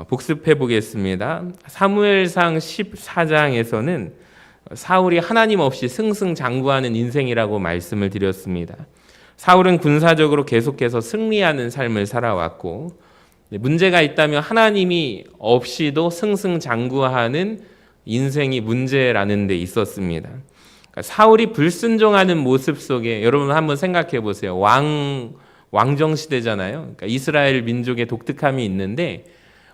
복습해 보겠습니다. 사무엘상 14장에서는 사울이 하나님 없이 승승장구하는 인생이라고 말씀을 드렸습니다. 사울은 군사적으로 계속해서 승리하는 삶을 살아왔고, 문제가 있다면 하나님이 없이도 승승장구하는 인생이 문제라는 데 있었습니다. 그러니까 사울이 불순종하는 모습 속에 여러분 한번 생각해 보세요. 왕정 시대잖아요. 그러니까 이스라엘 민족의 독특함이 있는데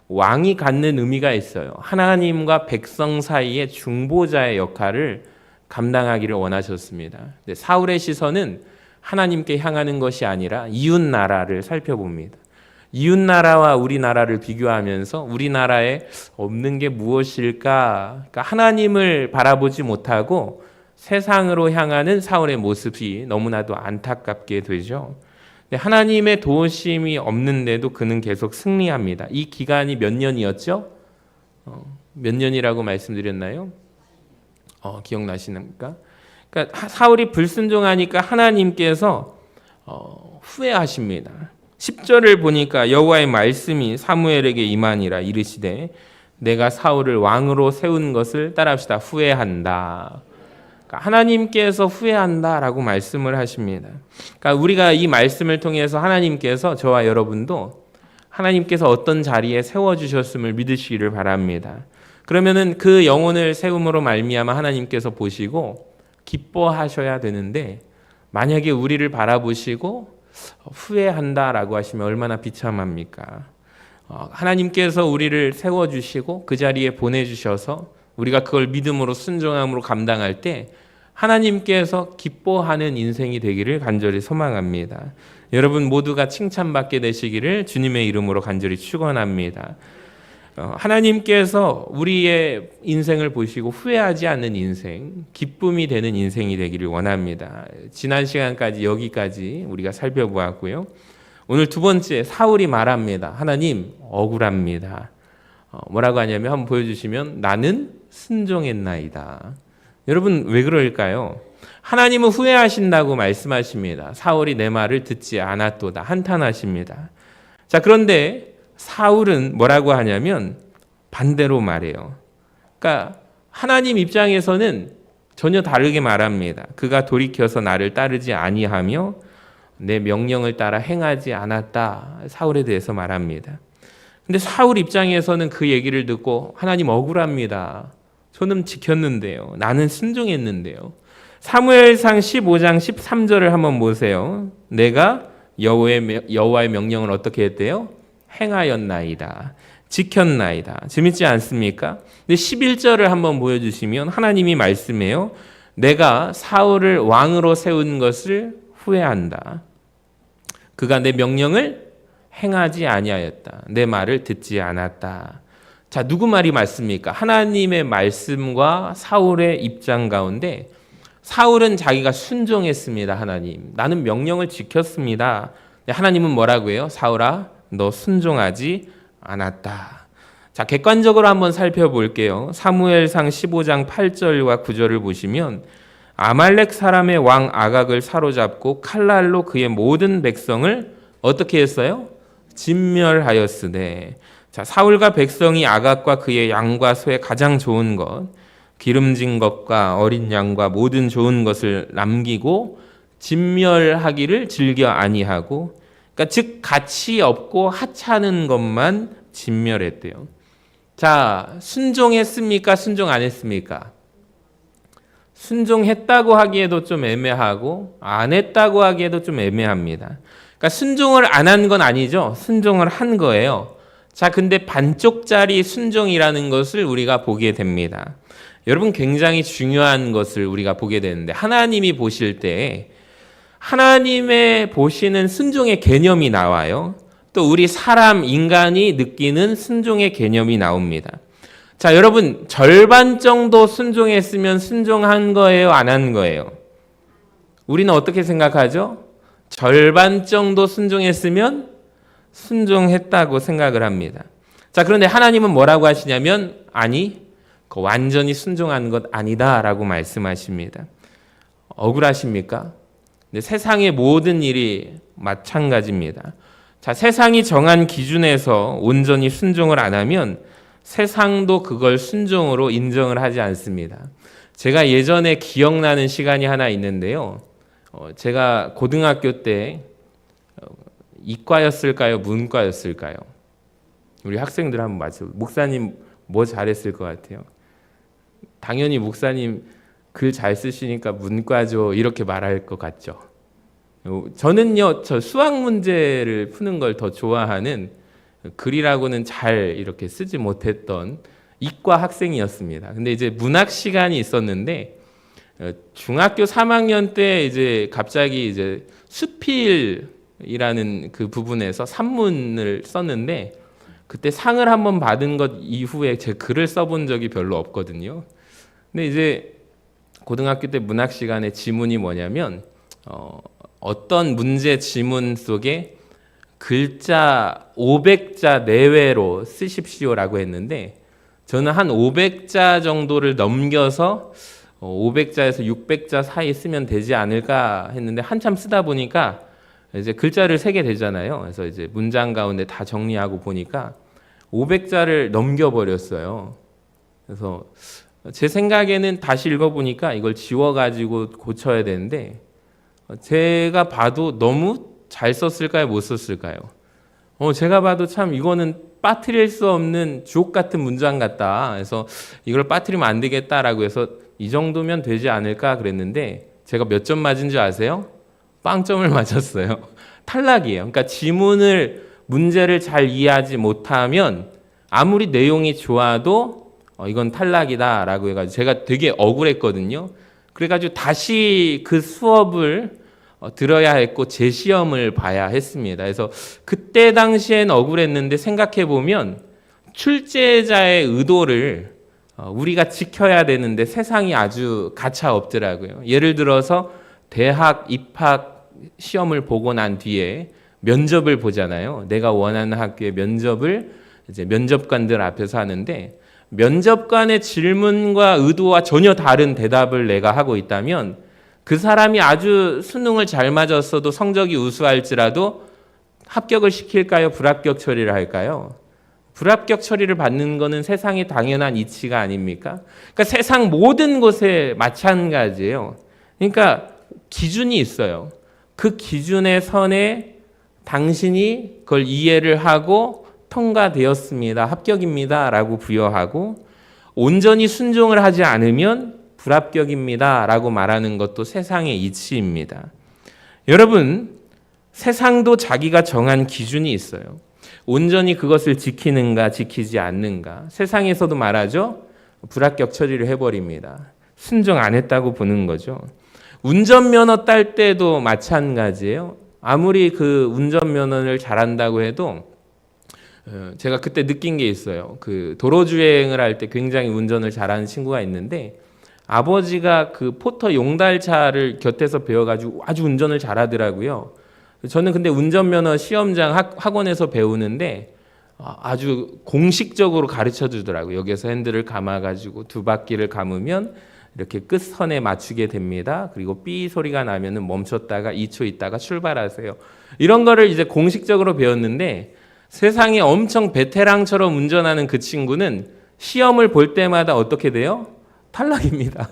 왕이 갖는 의미가 있어요. 하나님과 백성 사이의 중보자의 역할을 감당하기를 원하셨습니다. 근데 사울의 시선은 하나님께 향하는 것이 아니라 이웃 나라를 살펴봅니다. 이웃 나라와 우리나라를 비교하면서 우리나라에 없는 게 무엇일까? 그러니까 하나님을 바라보지 못하고 세상으로 향하는 사울의 모습이 너무나도 안타깝게 되죠. 하나님의 도우심이 없는데도 그는 계속 승리합니다. 이 기간이 몇 년이었죠? 몇 년이라고 말씀드렸나요? 기억나시는가? 그러니까 사울이 불순종하니까 하나님께서 후회하십니다. 10절을 보니까 여호와의 말씀이 사무엘에게 임하니라 이르시되 내가 사울을 왕으로 세운 것을 따라합시다. 후회한다. 하나님께서 후회한다라고 말씀을 하십니다. 그러니까 우리가 이 말씀을 통해서 하나님께서 저와 여러분도 하나님께서 어떤 자리에 세워주셨음을 믿으시기를 바랍니다. 그러면은 그 영혼을 세움으로 말미암아 하나님께서 보시고 기뻐하셔야 되는데 만약에 우리를 바라보시고 후회한다라고 하시면 얼마나 비참합니까? 하나님께서 우리를 세워주시고 그 자리에 보내주셔서 우리가 그걸 믿음으로 순종함으로 감당할 때 하나님께서 기뻐하는 인생이 되기를 간절히 소망합니다. 여러분 모두가 칭찬받게 되시기를 주님의 이름으로 간절히 축원합니다. 하나님께서 우리의 인생을 보시고 후회하지 않는 인생, 기쁨이 되는 인생이 되기를 원합니다. 지난 시간까지 여기까지 우리가 살펴보았고요. 오늘 두 번째 사울이 말합니다. 하나님 억울합니다. 뭐라고 하냐면 한번 보여주시면 나는 순종했나이다. 여러분 왜 그럴까요? 하나님은 후회하신다고 말씀하십니다. 사울이 내 말을 듣지 않았도다 한탄하십니다. 자, 그런데 사울은 뭐라고 하냐면 반대로 말해요. 그러니까 하나님 입장에서는 전혀 다르게 말합니다. 그가 돌이켜서 나를 따르지 아니하며 내 명령을 따라 행하지 않았다. 사울에 대해서 말합니다. 근데 사울 입장에서는 그 얘기를 듣고 하나님 억울합니다. 저는 지켰는데요. 나는 순종했는데요. 사무엘상 15장 13절을 한번 보세요. 내가 여호와의 명령을 어떻게 했대요? 행하였나이다. 지켰나이다. 재밌지 않습니까? 근데 11절을 한번 보여주시면 하나님이 말씀해요. 내가 사울을 왕으로 세운 것을 후회한다. 그가 내 명령을 행하지 아니하였다. 내 말을 듣지 않았다. 자, 누구 말이 맞습니까? 하나님의 말씀과 사울의 입장 가운데 사울은 자기가 순종했습니다. 하나님, 나는 명령을 지켰습니다. 하나님은 뭐라고 해요? 사울아, 너 순종하지 않았다. 자, 객관적으로 한번 살펴볼게요. 사무엘상 15장 8절과 9절을 보시면 아말렉 사람의 왕 아각을 사로잡고 칼날로 그의 모든 백성을 어떻게 했어요? 진멸하였으되. 자, 사울과 백성이 아각과 그의 양과 소의 가장 좋은 것, 기름진 것과 어린 양과 모든 좋은 것을 남기고 진멸하기를 즐겨 아니하고, 그러니까 즉 가치 없고 하찮은 것만 진멸했대요. 자, 순종했습니까? 순종 안 했습니까? 순종했다고 하기에도 좀 애매하고 안 했다고 하기에도 좀 애매합니다. 그러니까 순종을 안 한 건 아니죠. 순종을 한 거예요. 자, 근데 반쪽짜리 순종이라는 것을 우리가 보게 됩니다. 여러분 굉장히 중요한 것을 우리가 보게 되는데 하나님이 보실 때 하나님의 보시는 순종의 개념이 나와요. 또 우리 사람, 인간이 느끼는 순종의 개념이 나옵니다. 자, 여러분 절반 정도 순종했으면 순종한 거예요? 안 한 거예요? 우리는 어떻게 생각하죠? 절반 정도 순종했으면 순종했다고 생각을 합니다. 자, 그런데 하나님은 뭐라고 하시냐면 아니, 그 완전히 순종한 것 아니다라고 말씀하십니다. 억울하십니까? 근데 세상의 모든 일이 마찬가지입니다. 자, 세상이 정한 기준에서 온전히 순종을 안 하면 세상도 그걸 순종으로 인정을 하지 않습니다. 제가 예전에 기억나는 시간이 하나 있는데요. 제가 고등학교 때 이과였을까요? 문과였을까요? 우리 학생들 한번 맞춰. 목사님 뭐 잘했을 것 같아요? 당연히 목사님 글 잘 쓰시니까 문과죠. 이렇게 말할 것 같죠. 저는요, 저 수학 문제를 푸는 걸 더 좋아하는 글이라고는 잘 이렇게 쓰지 못했던 이과 학생이었습니다. 근데 이제 문학 시간이 있었는데 중학교 3학년 때 이제 갑자기 이제 수필이라는 그 부분에서 산문을 썼는데 그때 상을 한번 받은 것 이후에 제 글을 써본 적이 별로 없거든요. 근데 이제 고등학교 때 문학 시간에 지문이 뭐냐면 어떤 문제 지문 속에 글자 500자 내외로 쓰십시오라고 했는데 저는 한 500자 정도를 넘겨서 500자에서 600자 사이 쓰면 되지 않을까 했는데 한참 쓰다 보니까 이제 글자를 세게 되잖아요. 그래서 이제 문장 가운데 다 정리하고 보니까 500자를 넘겨버렸어요. 그래서 제 생각에는 다시 읽어보니까 이걸 지워가지고 고쳐야 되는데 제가 봐도 너무 잘 썼을까요? 못 썼을까요? 제가 봐도 참 이거는 빠뜨릴 수 없는 주옥 같은 문장 같다. 그래서 이걸 빠뜨리면 안 되겠다라고 해서 이 정도면 되지 않을까 그랬는데 제가 몇 점 맞은 줄 아세요? 빵점을 맞았어요. 탈락이에요. 그러니까 지문을 문제를 잘 이해하지 못하면 아무리 내용이 좋아도 이건 탈락이다라고 해가지고 제가 되게 억울했거든요. 그래가지고 다시 그 수업을 들어야 했고 재시험을 봐야 했습니다. 그래서 그때 당시엔 억울했는데 생각해 보면 출제자의 의도를 우리가 지켜야 되는데 세상이 아주 가차 없더라고요. 예를 들어서 대학 입학 시험을 보고 난 뒤에 면접을 보잖아요. 내가 원하는 학교의 면접을 이제 면접관들 앞에서 하는데 면접관의 질문과 의도와 전혀 다른 대답을 내가 하고 있다면 그 사람이 아주 수능을 잘 맞았어도 성적이 우수할지라도 합격을 시킬까요? 불합격 처리를 할까요? 불합격 처리를 받는 것은 세상의 당연한 이치가 아닙니까? 그러니까 세상 모든 곳에 마찬가지예요. 그러니까 기준이 있어요. 그 기준의 선에 당신이 그걸 이해를 하고 통과되었습니다. 합격입니다. 라고 부여하고 온전히 순종을 하지 않으면 불합격입니다. 라고 말하는 것도 세상의 이치입니다. 여러분, 세상도 자기가 정한 기준이 있어요. 온전히 그것을 지키는가 지키지 않는가. 세상에서도 말하죠. 불합격 처리를 해버립니다. 순종 안 했다고 보는 거죠. 운전면허 딸 때도 마찬가지예요. 아무리 그 운전면허를 잘한다고 해도 제가 그때 느낀 게 있어요. 그 도로주행을 할 때 굉장히 운전을 잘하는 친구가 있는데 아버지가 그 포터 용달차를 곁에서 배워가지고 아주 운전을 잘하더라고요. 저는 근데 운전면허 시험장 학원에서 배우는데 아주 공식적으로 가르쳐 주더라고요. 여기서 핸들을 감아가지고 두 바퀴를 감으면 이렇게 끝선에 맞추게 됩니다. 그리고 삐 소리가 나면은 멈췄다가 2초 있다가 출발하세요. 이런 거를 이제 공식적으로 배웠는데 세상에 엄청 베테랑처럼 운전하는 그 친구는 시험을 볼 때마다 어떻게 돼요? 탈락입니다.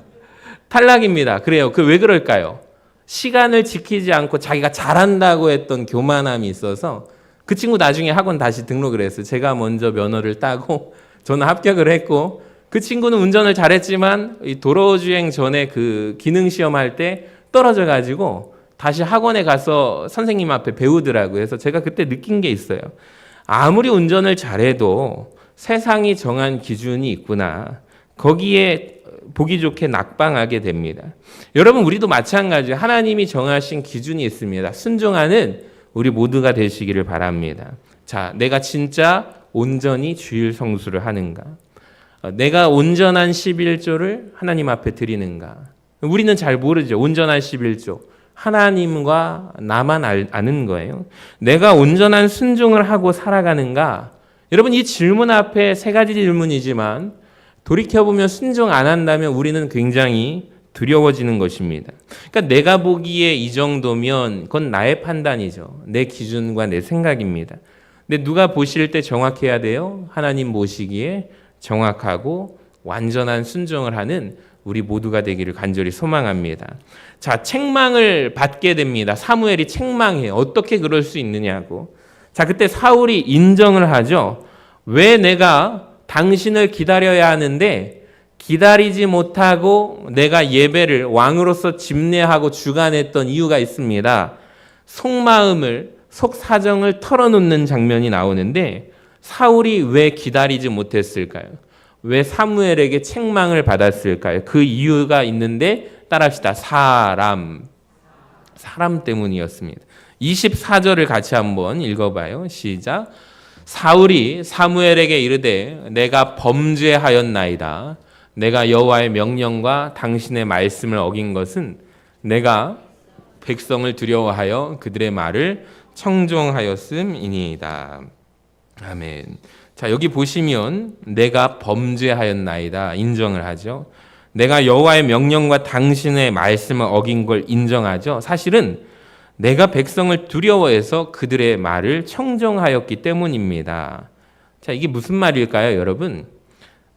탈락입니다. 그래요. 그 왜 그럴까요? 시간을 지키지 않고 자기가 잘한다고 했던 교만함이 있어서 그 친구 나중에 학원 다시 등록을 했어요. 제가 먼저 면허를 따고 저는 합격을 했고 그 친구는 운전을 잘했지만 이 도로주행 전에 그 기능 시험할 때 떨어져 가지고 다시 학원에 가서 선생님 앞에 배우더라고요. 그래서 제가 그때 느낀 게 있어요. 아무리 운전을 잘해도 세상이 정한 기준이 있구나. 거기에 보기 좋게 낙방하게 됩니다. 여러분, 우리도 마찬가지예요. 하나님이 정하신 기준이 있습니다. 순종하는 우리 모두가 되시기를 바랍니다. 자, 내가 진짜 온전히 주일 성수를 하는가? 내가 온전한 11조를 하나님 앞에 드리는가? 우리는 잘 모르죠. 온전한 11조. 하나님과 나만 아는 거예요. 내가 온전한 순종을 하고 살아가는가? 여러분, 이 질문 앞에 세 가지 질문이지만 돌이켜보면 순종 안 한다면 우리는 굉장히 두려워지는 것입니다. 그러니까 내가 보기에 이 정도면 그건 나의 판단이죠. 내 기준과 내 생각입니다. 근데 누가 보실 때 정확해야 돼요? 하나님 보시기에 정확하고 완전한 순종을 하는 우리 모두가 되기를 간절히 소망합니다. 자, 책망을 받게 됩니다. 사무엘이 책망해요. 어떻게 그럴 수 있느냐고. 자, 그때 사울이 인정을 하죠. 왜 내가 당신을 기다려야 하는데 기다리지 못하고 내가 예배를 왕으로서 집례하고 주관했던 이유가 있습니다. 속마음을, 속사정을 털어놓는 장면이 나오는데 사울이 왜 기다리지 못했을까요? 왜 사무엘에게 책망을 받았을까요? 그 이유가 있는데 따라합시다. 사람 때문이었습니다. 24절을 같이 한번 읽어봐요. 시작. 사울이 사무엘에게 이르되 내가 범죄하였나이다. 내가 여호와의 명령과 당신의 말씀을 어긴 것은 내가 백성을 두려워하여 그들의 말을 청종하였음이니이다. 아멘. 자, 여기 보시면 내가 범죄하였나이다 인정을 하죠. 내가 여호와의 명령과 당신의 말씀을 어긴 걸 인정하죠. 사실은 내가 백성을 두려워해서 그들의 말을 청종하였기 때문입니다. 자, 이게 무슨 말일까요, 여러분?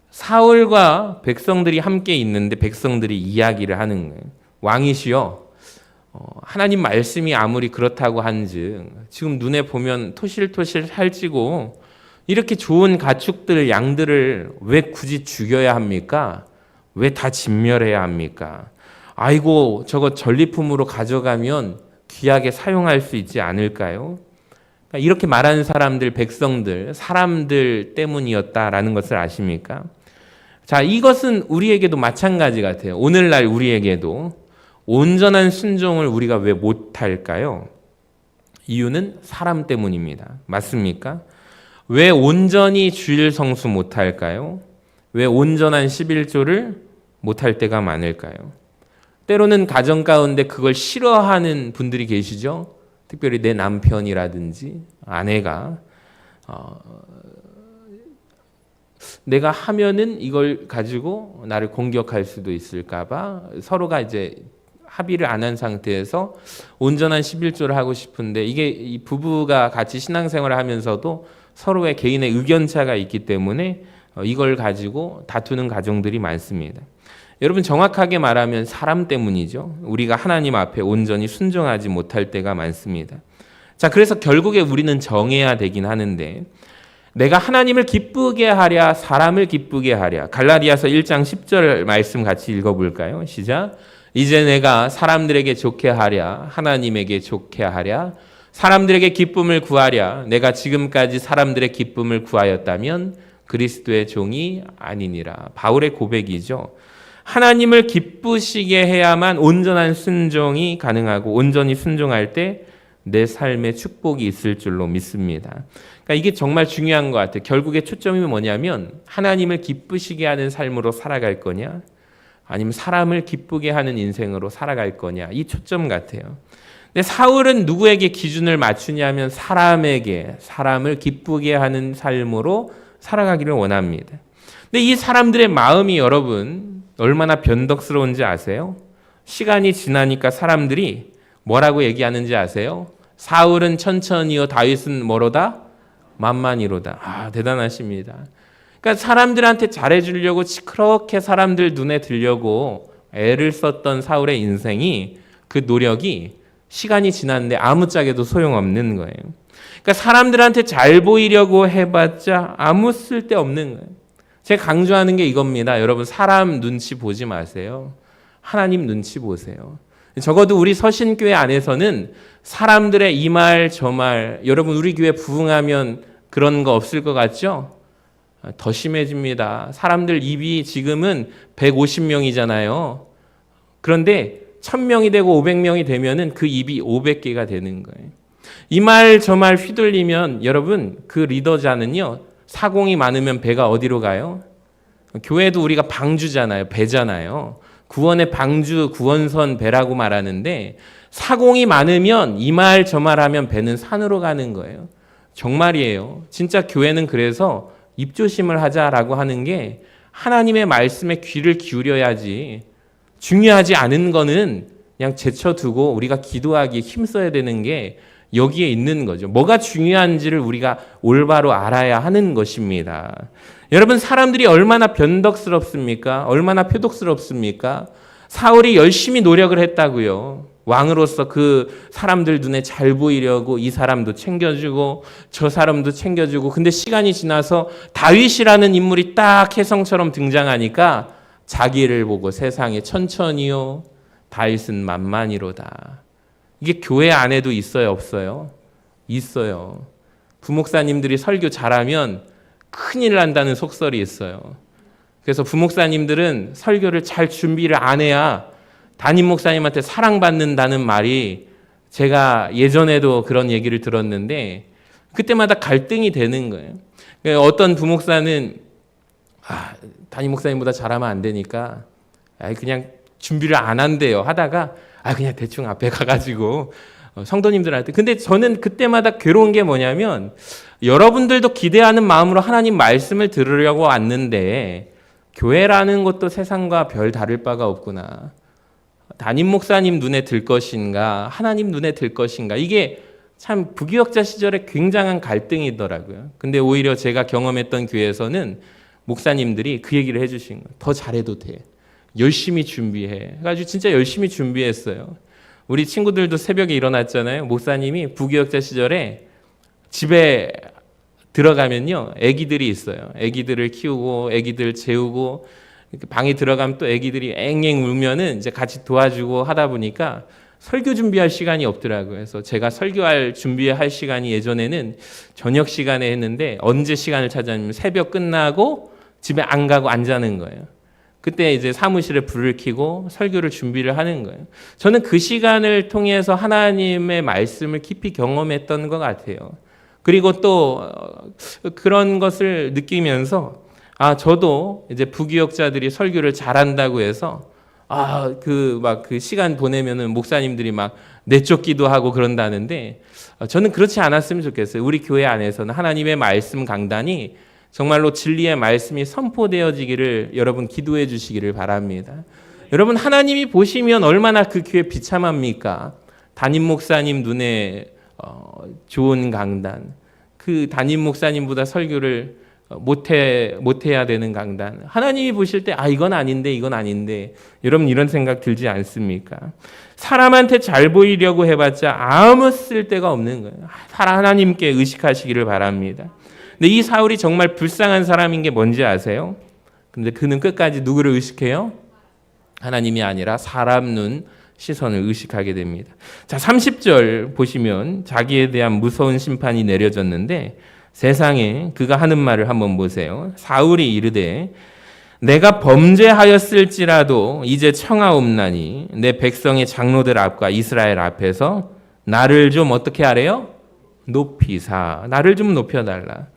사울과 백성들이 함께 있는데 백성들이 이야기를 하는 거예요. 왕이시여, 하나님 말씀이 아무리 그렇다고 한즉 지금 눈에 보면 토실토실 살찌고 이렇게 좋은 가축들, 양들을 왜 굳이 죽여야 합니까? 왜 다 진멸해야 합니까? 아이고, 저거 전리품으로 가져가면 귀하게 사용할 수 있지 않을까요? 이렇게 말하는 사람들, 백성들, 사람들 때문이었다라는 것을 아십니까? 자, 이것은 우리에게도 마찬가지 같아요. 오늘날 우리에게도 온전한 순종을 우리가 왜 못할까요? 이유는 사람 때문입니다. 맞습니까? 왜 온전히 주일 성수 못할까요? 왜 온전한 11조를 못할 때가 많을까요? 때로는 가정 가운데 그걸 싫어하는 분들이 계시죠? 특별히 내 남편이라든지 아내가 내가 하면은 이걸 가지고 나를 공격할 수도 있을까봐 서로가 이제 합의를 안 한 상태에서 온전한 11조를 하고 싶은데 이게 이 부부가 같이 신앙생활을 하면서도 서로의 개인의 의견차가 있기 때문에 이걸 가지고 다투는 가정들이 많습니다. 여러분, 정확하게 말하면 사람 때문이죠. 우리가 하나님 앞에 온전히 순종하지 못할 때가 많습니다. 자, 그래서 결국에 우리는 정해야 되긴 하는데 내가 하나님을 기쁘게 하랴 사람을 기쁘게 하랴. 갈라디아서 1장 10절 말씀 같이 읽어볼까요? 시작. 이제 내가 사람들에게 좋게 하랴 하나님에게 좋게 하랴 사람들에게 기쁨을 구하랴 내가 지금까지 사람들의 기쁨을 구하였다면 그리스도의 종이 아니니라. 바울의 고백이죠. 하나님을 기쁘시게 해야만 온전한 순종이 가능하고 온전히 순종할 때 내 삶에 축복이 있을 줄로 믿습니다. 그러니까 이게 정말 중요한 것 같아요. 결국에 초점이 뭐냐면 하나님을 기쁘시게 하는 삶으로 살아갈 거냐 아니면 사람을 기쁘게 하는 인생으로 살아갈 거냐, 이 초점 같아요. 근데 사울은 누구에게 기준을 맞추냐면 사람에게, 사람을 기쁘게 하는 삶으로 살아가기를 원합니다. 근데 이 사람들의 마음이 여러분 얼마나 변덕스러운지 아세요? 시간이 지나니까 사람들이 뭐라고 얘기하는지 아세요? 사울은 천천히요 다윗은 뭐로다? 만만히로다. 아, 대단하십니다. 그러니까 사람들한테 잘해주려고 그렇게 사람들 눈에 들려고 애를 썼던 사울의 인생이, 그 노력이 시간이 지났는데 아무짝에도 소용없는 거예요. 그러니까 사람들한테 잘 보이려고 해봤자 아무 쓸데없는 거예요. 제가 강조하는 게 이겁니다. 여러분, 사람 눈치 보지 마세요. 하나님 눈치 보세요. 적어도 우리 서신교회 안에서는 사람들의 이 말 저 말, 여러분 우리 교회 부흥하면 그런 거 없을 것 같죠? 더 심해집니다. 사람들 입이 지금은 150명이잖아요. 그런데 1000명이 되고 500명이 되면은 그 입이 500개가 되는 거예요. 이 말 저 말 휘둘리면 여러분 그 리더자는요, 사공이 많으면 배가 어디로 가요? 교회도 우리가 방주잖아요. 배잖아요. 구원의 방주, 구원선 배라고 말하는데 사공이 많으면 이 말 저 말 하면 배는 산으로 가는 거예요. 정말이에요. 진짜 교회는 그래서 입조심을 하자라고 하는 게 하나님의 말씀에 귀를 기울여야지 중요하지 않은 거는 그냥 제쳐두고 우리가 기도하기에 힘써야 되는 게 여기에 있는 거죠. 뭐가 중요한지를 우리가 올바로 알아야 하는 것입니다. 여러분, 사람들이 얼마나 변덕스럽습니까? 얼마나 표독스럽습니까? 사울이 열심히 노력을 했다고요. 왕으로서 그 사람들 눈에 잘 보이려고 이 사람도 챙겨주고 저 사람도 챙겨주고, 근데 시간이 지나서 다윗이라는 인물이 딱 혜성처럼 등장하니까 자기를 보고 세상에 천천히요 다윗은 만만이로다. 이게 교회 안에도 있어요, 없어요? 있어요. 부목사님들이 설교 잘하면 큰일 난다는 속설이 있어요. 그래서 부목사님들은 설교를 잘 준비를 안 해야 담임 목사님한테 사랑받는다는 말이, 제가 예전에도 그런 얘기를 들었는데 그때마다 갈등이 되는 거예요. 그러니까 어떤 부목사는 담임 목사님보다 잘하면 안 되니까 그냥 준비를 안 한대요 하다가 그냥 대충 앞에 가가지고 성도님들한테. 근데 저는 그때마다 괴로운 게 뭐냐면, 여러분들도 기대하는 마음으로 하나님 말씀을 들으려고 왔는데 교회라는 것도 세상과 별 다를 바가 없구나. 담임 목사님 눈에 들 것인가, 하나님 눈에 들 것인가, 이게 참 부교역자 시절에 굉장한 갈등이더라고요. 근데 오히려 제가 경험했던 교회에서는 목사님들이 그 얘기를 해주신 거예요. 더 잘해도 돼. 열심히 준비해. 그래가지고 진짜 열심히 준비했어요. 우리 친구들도 새벽에 일어났잖아요. 목사님이 부교역자 시절에 집에 들어가면요, 아기들이 있어요. 아기들을 키우고 아기들 재우고, 방에 들어가면 또 아기들이 앵앵 울면은 이제 같이 도와주고 하다 보니까 설교 준비할 시간이 없더라고요. 그래서 제가 설교할 준비할 시간이 예전에는 저녁 시간에 했는데, 언제 시간을 찾았냐면 새벽 끝나고 집에 안 가고 안 자는 거예요. 그때 이제 사무실에 불을 켜고 설교를 준비를 하는 거예요. 저는 그 시간을 통해서 하나님의 말씀을 깊이 경험했던 것 같아요. 그리고 또 그런 것을 느끼면서 저도 이제 부교역자들이 설교를 잘한다고 해서 그 시간 보내면은 목사님들이 막 내쫓기도 하고 그런다는데, 저는 그렇지 않았으면 좋겠어요. 우리 교회 안에서는 하나님의 말씀 강단이 정말로 진리의 말씀이 선포되어지기를 여러분 기도해 주시기를 바랍니다. 여러분, 하나님이 보시면 얼마나 그 교회 비참합니까? 담임 목사님 눈에 좋은 강단, 그 담임 목사님보다 설교를 못해야 되는 강단, 하나님이 보실 때 이건 아닌데 여러분 이런 생각 들지 않습니까? 사람한테 잘 보이려고 해봤자 아무 쓸데가 없는 거예요. 하나님께 의식하시기를 바랍니다. 근데 이 사울이 정말 불쌍한 사람인 게 뭔지 아세요? 근데 그는 끝까지 누구를 의식해요? 하나님이 아니라 사람 눈, 시선을 의식하게 됩니다. 자, 30절 보시면 자기에 대한 무서운 심판이 내려졌는데, 세상에 그가 하는 말을 한번 보세요. 사울이 이르되 내가 범죄하였을지라도 이제 청하옵나니 내 백성의 장로들 앞과 이스라엘 앞에서 나를 좀 어떻게 하래요? 높이사. 나를 좀 높여달라.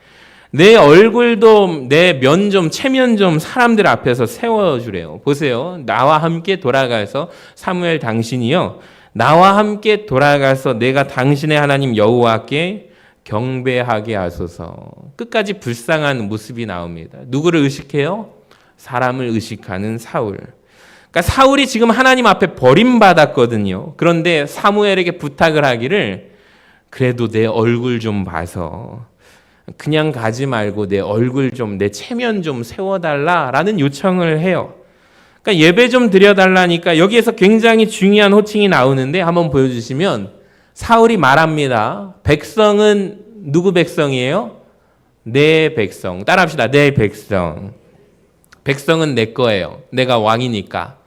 내 얼굴도, 내 면 좀, 체면 좀 사람들 앞에서 세워주래요. 보세요. 나와 함께 돌아가서, 사무엘 당신이요, 나와 함께 돌아가서 내가 당신의 하나님 여호와께 경배하게 하소서. 끝까지 불쌍한 모습이 나옵니다. 누구를 의식해요? 사람을 의식하는 사울. 그러니까 사울이 지금 하나님 앞에 버림받았거든요. 그런데 사무엘에게 부탁을 하기를, 그래도 내 얼굴 좀 봐서 그냥 가지 말고 내 얼굴 좀, 내 체면 좀 세워달라라는 요청을 해요. 그러니까 예배 좀 드려달라니까 여기에서 굉장히 중요한 호칭이 나오는데, 한번 보여주시면 사울이 말합니다. 백성은 누구 백성이에요? 내 백성. 따라합시다. 내 백성. 백성은 내 거예요. 내가 왕이니까.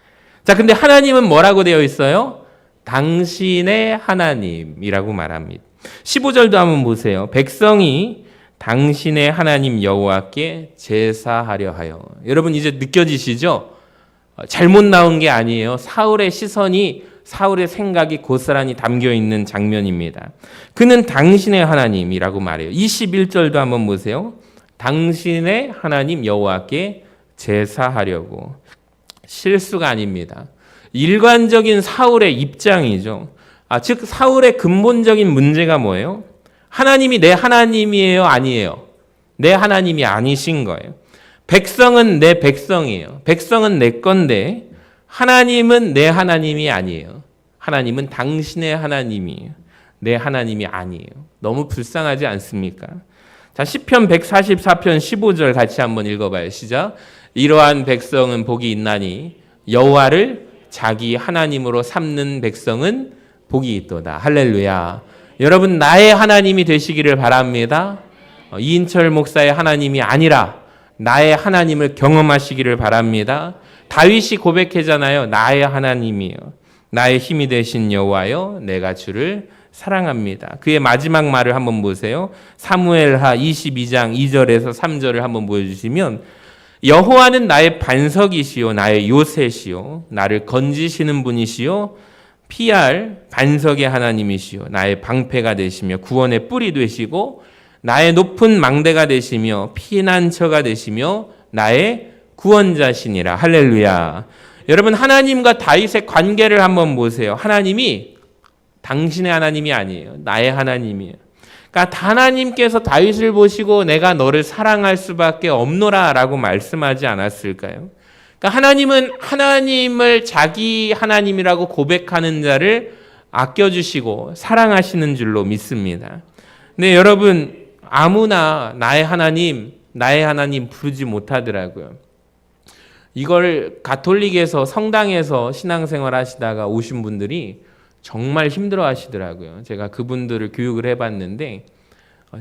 자, 근데 하나님은 뭐라고 되어 있어요? 당신의 하나님이라고 말합니다. 15절도 한번 보세요. 백성이 당신의 하나님 여호와께 제사하려 하여. 여러분 이제 느껴지시죠? 잘못 나온 게 아니에요. 사울의 시선이, 사울의 생각이 고스란히 담겨 있는 장면입니다. 그는 당신의 하나님이라고 말해요. 21절도 한번 보세요. 당신의 하나님 여호와께 제사하려고. 실수가 아닙니다. 일관적인 사울의 입장이죠. 즉 사울의 근본적인 문제가 뭐예요? 하나님이 내 하나님이에요? 아니에요? 내 하나님이 아니신 거예요. 백성은 내 백성이에요. 백성은 내 건데 하나님은 내 하나님이 아니에요. 하나님은 당신의 하나님이에요. 내 하나님이 아니에요. 너무 불쌍하지 않습니까? 자, 시편 144편 15절 같이 한번 읽어봐요. 시작. 이러한 백성은 복이 있나니 여호와를 자기 하나님으로 삼는 백성은 복이 있도다. 할렐루야. 여러분, 나의 하나님이 되시기를 바랍니다. 이인철 목사의 하나님이 아니라 나의 하나님을 경험하시기를 바랍니다. 다윗이 고백하잖아요. 나의 하나님이요, 나의 힘이 되신 여호와여, 내가 주를 사랑합니다. 그의 마지막 말을 한번 보세요. 사무엘하 22장 2절에서 3절을 한번 보여주시면, 여호와는 나의 반석이시요 나의 요새시요 나를 건지시는 분이시요 피할 반석의 하나님이시요 나의 방패가 되시며 구원의 뿔이 되시고 나의 높은 망대가 되시며 피난처가 되시며 나의 구원자시니라. 할렐루야. 여러분, 하나님과 다윗의 관계를 한번 보세요. 하나님이 당신의 하나님이 아니에요. 나의 하나님이에요. 그러니까 하나님께서 다윗을 보시고 내가 너를 사랑할 수밖에 없노라라고 말씀하지 않았을까요? 그러니까 하나님은 하나님을 자기 하나님이라고 고백하는 자를 아껴주시고 사랑하시는 줄로 믿습니다. 근데 여러분, 아무나 나의 하나님 부르지 못하더라고요. 이걸 가톨릭에서 성당에서 신앙생활 하시다가 오신 분들이 정말 힘들어 하시더라고요. 제가 그분들을 교육을 해봤는데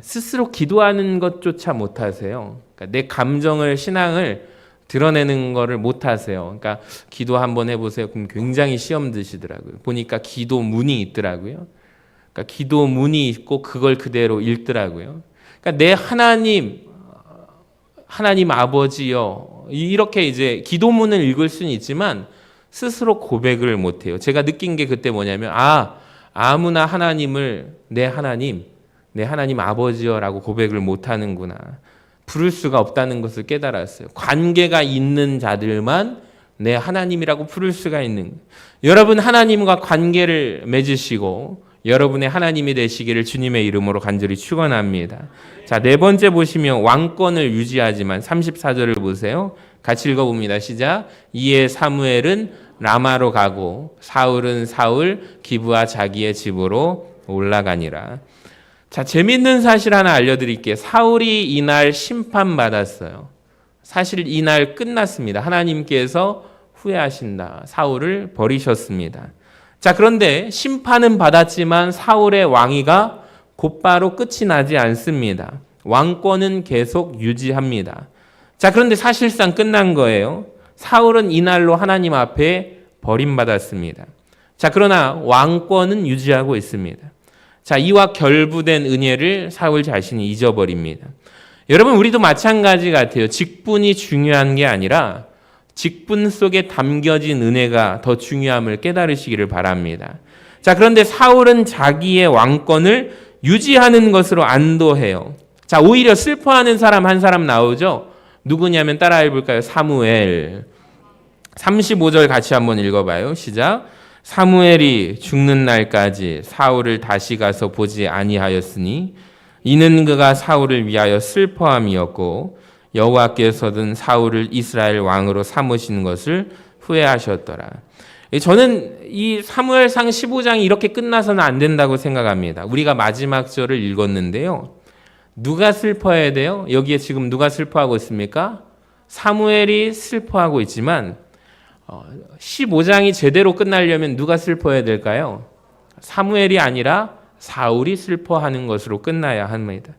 스스로 기도하는 것조차 못하세요. 그러니까 내 감정을, 신앙을 드러내는 거를 못하세요. 그러니까 기도 한번 해보세요. 그럼 굉장히 시험 드시더라고요. 보니까 기도문이 있더라고요. 그러니까 기도문이 있고 그걸 그대로 읽더라고요. 그러니까 내 하나님 아버지여, 이렇게 이제 기도문을 읽을 수는 있지만 스스로 고백을 못해요. 제가 느낀 게 그때 뭐냐면, 아무나 하나님을 내 하나님 아버지여라고 고백을 못하는구나. 부를 수가 없다는 것을 깨달았어요. 관계가 있는 자들만 내 하나님이라고 부를 수가 있는 거예요. 여러분, 하나님과 관계를 맺으시고 여러분의 하나님이 되시기를 주님의 이름으로 간절히 축원합니다. 자, 네 번째 보시면 왕권을 유지하지만 34절을 보세요. 같이 읽어봅니다. 시작. 이에 사무엘은 라마로 가고 사울은 사울 기브아 자기의 집으로 올라가니라. 자, 재밌는 사실 하나 알려드릴게요. 사울이 이날 심판받았어요. 사실 이날 끝났습니다. 하나님께서 후회하신다. 사울을 버리셨습니다. 자, 그런데 심판은 받았지만 사울의 왕위가 곧바로 끝이 나지 않습니다. 왕권은 계속 유지합니다. 자, 그런데 사실상 끝난 거예요. 사울은 이날로 하나님 앞에 버림받았습니다. 자, 그러나 왕권은 유지하고 있습니다. 자, 이와 결부된 은혜를 사울 자신이 잊어버립니다. 여러분, 우리도 마찬가지 같아요. 직분이 중요한 게 아니라 직분 속에 담겨진 은혜가 더 중요함을 깨달으시기를 바랍니다. 자, 그런데 사울은 자기의 왕권을 유지하는 것으로 안도해요. 자, 오히려 슬퍼하는 사람 한 사람 나오죠. 누구냐면 따라해 볼까요? 사무엘. 35절 같이 한번 읽어봐요. 시작. 사무엘이 죽는 날까지 사울을 다시 가서 보지 아니하였으니 이는 그가 사울을 위하여 슬퍼함이었고 여호와께서는 사울을 이스라엘 왕으로 삼으신 것을 후회하셨더라. 저는 이 사무엘상 15장이 이렇게 끝나서는 안 된다고 생각합니다. 우리가 마지막 절을 읽었는데요. 누가 슬퍼해야 돼요? 여기에 지금 누가 슬퍼하고 있습니까? 사무엘이 슬퍼하고 있지만 15장이 제대로 끝나려면 누가 슬퍼해야 될까요? 사무엘이 아니라 사울이 슬퍼하는 것으로 끝나야 합니다.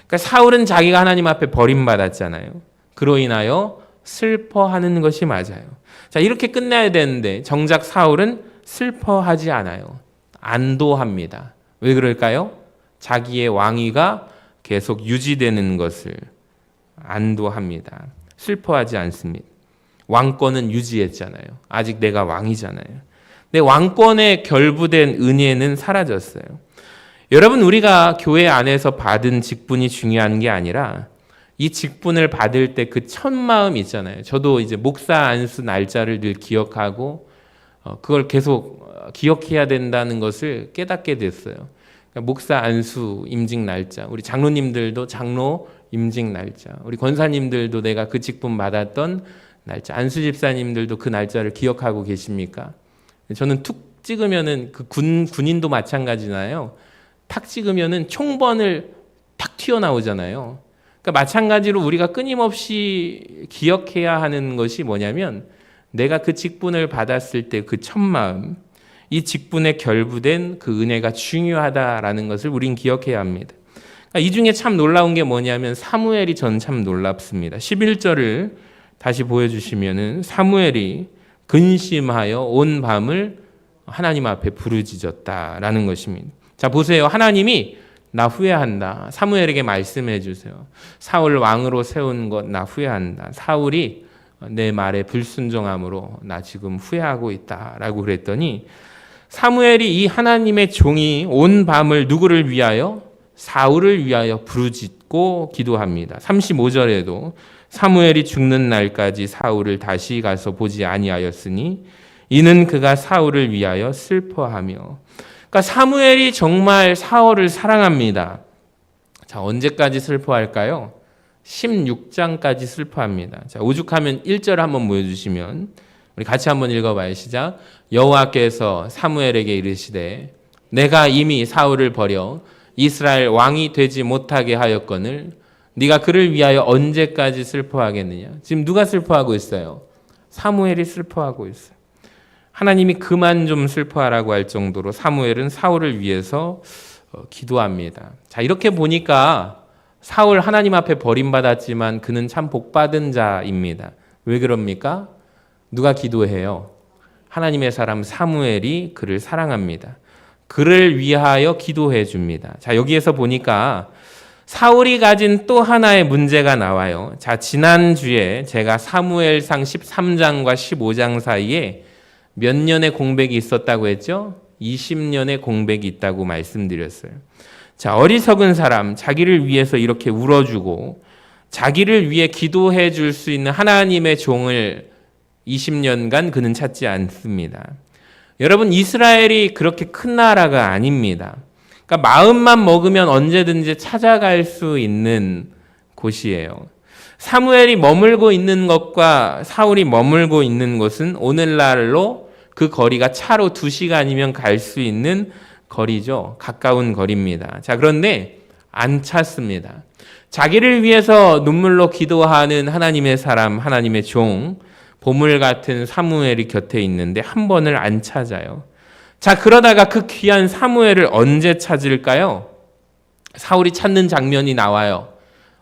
그러니까 사울은 자기가 하나님 앞에 버림받았잖아요. 그로 인하여 슬퍼하는 것이 맞아요. 자, 이렇게 끝나야 되는데 정작 사울은 슬퍼하지 않아요. 안도합니다. 왜 그럴까요? 자기의 왕위가 계속 유지되는 것을 안도합니다. 슬퍼하지 않습니다. 왕권은 유지했잖아요. 아직 내가 왕이잖아요. 근데 왕권에 결부된 은혜는 사라졌어요. 여러분, 우리가 교회 안에서 받은 직분이 중요한 게 아니라 이 직분을 받을 때 그 첫 마음 있잖아요. 저도 이제 목사 안수 날짜를 늘 기억하고 그걸 계속 기억해야 된다는 것을 깨닫게 됐어요. 그러니까 목사 안수 임직 날짜, 우리 장로님들도 장로 임직 날짜, 우리 권사님들도 내가 그 직분 받았던 날짜. 안수 집사님들도 그 날짜를 기억하고 계십니까? 저는 툭 찍으면은 그 군인도 마찬가지나요. 탁 찍으면은 총번을 탁 튀어나오잖아요. 그러니까 마찬가지로 우리가 끊임없이 기억해야 하는 것이 뭐냐면 내가 그 직분을 받았을 때 그 첫 마음, 이 직분에 결부된 그 은혜가 중요하다라는 것을 우린 기억해야 합니다. 그러니까 이 중에 참 놀라운 게 뭐냐면 사무엘이 전 참 놀랍습니다. 11절을 다시 보여주시면은 사무엘이 근심하여 온 밤을 하나님 앞에 부르짖었다라는 것입니다. 자, 보세요. 하나님이 나 후회한다. 사무엘에게 말씀해 주세요. 사울 왕으로 세운 것 나 후회한다. 사울이 내 말에 불순종함으로 나 지금 후회하고 있다라고 그랬더니 사무엘이 이 하나님의 종이 온 밤을 누구를 위하여? 사울을 위하여 부르짖고 기도합니다. 35절에도 사무엘이 죽는 날까지 사울을 다시 가서 보지 아니하였으니 이는 그가 사울을 위하여 슬퍼하며. 그러니까 사무엘이 정말 사울을 사랑합니다. 자, 언제까지 슬퍼할까요? 16장까지 슬퍼합니다. 자, 오죽하면 1절 한번 보여주시면 우리 같이 한번 읽어봐요. 시작. 여호와께서 사무엘에게 이르시되 내가 이미 사울을 버려 이스라엘 왕이 되지 못하게 하였거늘 네가 그를 위하여 언제까지 슬퍼하겠느냐. 지금 누가 슬퍼하고 있어요? 사무엘이 슬퍼하고 있어요. 하나님이 그만 좀 슬퍼하라고 할 정도로 사무엘은 사울을 위해서 기도합니다. 자, 이렇게 보니까 사울 하나님 앞에 버림받았지만 그는 참 복받은 자입니다. 왜 그럽니까? 누가 기도해요? 하나님의 사람 사무엘이 그를 사랑합니다. 그를 위하여 기도해 줍니다. 자, 여기에서 보니까 사울이 가진 또 하나의 문제가 나와요. 자, 지난주에 제가 사무엘상 13장과 15장 사이에 몇 년의 공백이 있었다고 했죠? 20년의 공백이 있다고 말씀드렸어요. 자, 어리석은 사람, 자기를 위해서 이렇게 울어주고 자기를 위해 기도해 줄 수 있는 하나님의 종을 20년간 그는 찾지 않습니다. 여러분, 이스라엘이 그렇게 큰 나라가 아닙니다. 그러니까 마음만 먹으면 언제든지 찾아갈 수 있는 곳이에요. 사무엘이 머물고 있는 것과 사울이 머물고 있는 곳은 오늘날로 그 거리가 차로 2시간이면 갈 수 있는 거리죠. 가까운 거리입니다. 자, 그런데 안 찾습니다. 자기를 위해서 눈물로 기도하는 하나님의 사람, 하나님의 종, 보물 같은 사무엘이 곁에 있는데 한 번을 안 찾아요. 자, 그러다가 그 귀한 사무엘을 언제 찾을까요? 사울이 찾는 장면이 나와요.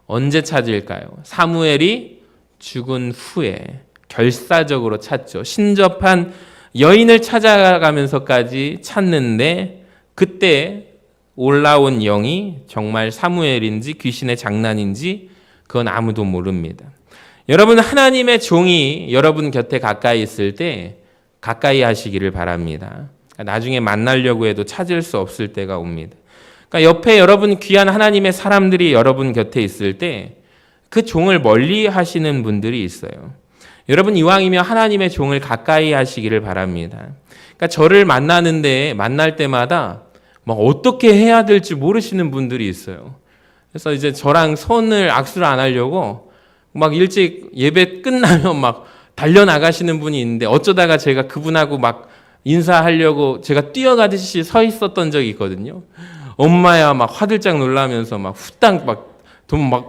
언제 찾을까요? 사무엘이 죽은 후에 결사적으로 찾죠. 신접한 여인을 찾아가면서까지 찾는데 그때 올라온 영이 정말 사무엘인지 귀신의 장난인지 그건 아무도 모릅니다. 여러분, 하나님의 종이 여러분 곁에 가까이 있을 때 가까이 하시기를 바랍니다. 나중에 만나려고 해도 찾을 수 없을 때가 옵니다. 그러니까 옆에 여러분 귀한 하나님의 사람들이 여러분 곁에 있을 때 그 종을 멀리 하시는 분들이 있어요. 여러분, 이왕이면 하나님의 종을 가까이 하시기를 바랍니다. 그러니까 저를 만날 때마다 막 어떻게 해야 될지 모르시는 분들이 있어요. 그래서 이제 저랑 악수를 안 하려고 막 일찍 예배 끝나면 막 달려나가시는 분이 있는데 어쩌다가 제가 그분하고 막 인사하려고 제가 뛰어가듯이 서 있었던 적이 있거든요. 엄마야 막 화들짝 놀라면서 막 후딱 막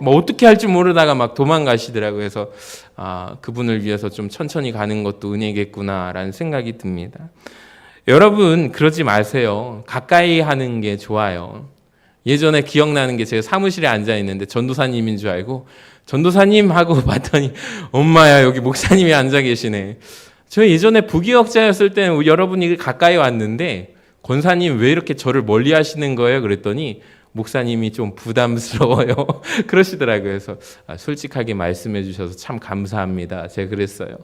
어떻게 할지 모르다가 막 도망가시더라고요. 그래서 그분을 위해서 좀 천천히 가는 것도 은혜겠구나라는 생각이 듭니다. 여러분, 그러지 마세요. 가까이 하는 게 좋아요. 예전에 기억나는 게 제가 사무실에 앉아 있는데 전도사님인 줄 알고 전도사님 하고 봤더니 엄마야 여기 목사님이 앉아 계시네. 저 예전에 부기역자였을 때는 여러분이 가까이 왔는데 권사님 왜 이렇게 저를 멀리 하시는 거예요? 그랬더니 목사님이 좀 부담스러워요. 그러시더라고요. 그래서 솔직하게 말씀해 주셔서 참 감사합니다. 제가 그랬어요.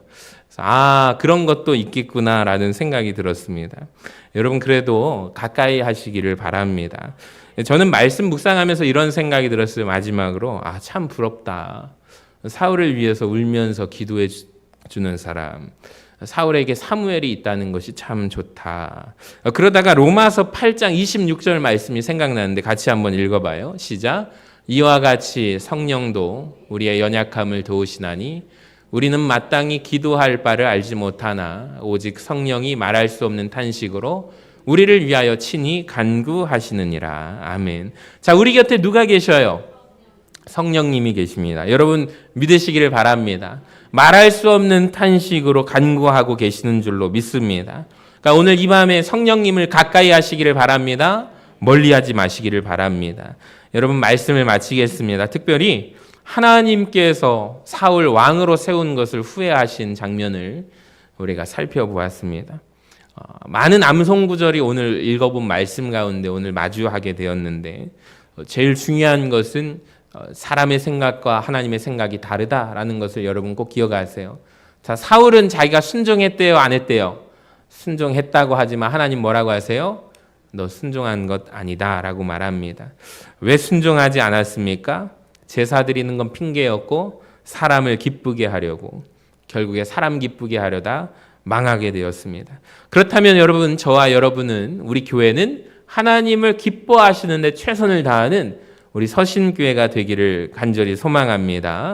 그래서 그런 것도 있겠구나라는 생각이 들었습니다. 여러분, 그래도 가까이 하시기를 바랍니다. 저는 말씀 묵상하면서 이런 생각이 들었어요. 마지막으로 참 부럽다. 사울을 위해서 울면서 기도해 주는 사람. 사울에게 사무엘이 있다는 것이 참 좋다. 그러다가 로마서 8장 26절 말씀이 생각나는데 같이 한번 읽어봐요. 시작. 이와 같이 성령도 우리의 연약함을 도우시나니 우리는 마땅히 기도할 바를 알지 못하나 오직 성령이 말할 수 없는 탄식으로 우리를 위하여 친히 간구하시느니라. 아멘. 자, 우리 곁에 누가 계셔요? 성령님이 계십니다. 여러분 믿으시기를 바랍니다. 말할 수 없는 탄식으로 간구하고 계시는 줄로 믿습니다. 그러니까 오늘 이 밤에 성령님을 가까이 하시기를 바랍니다. 멀리하지 마시기를 바랍니다. 여러분 말씀을 마치겠습니다. 특별히 하나님께서 사울 왕으로 세운 것을 후회하신 장면을 우리가 살펴보았습니다. 많은 암송구절이 오늘 읽어본 말씀 가운데 오늘 마주하게 되었는데 제일 중요한 것은 사람의 생각과 하나님의 생각이 다르다라는 것을 여러분 꼭 기억하세요. 자, 사울은 자기가 순종했대요, 안 했대요? 순종했다고 하지만 하나님 뭐라고 하세요? 너 순종한 것 아니다 라고 말합니다. 왜 순종하지 않았습니까? 제사 드리는 건 핑계였고 사람을 기쁘게 하려고, 결국에 사람 기쁘게 하려다 망하게 되었습니다. 그렇다면 여러분, 저와 여러분은, 우리 교회는 하나님을 기뻐하시는 데 최선을 다하는 우리 서신교회가 되기를 간절히 소망합니다.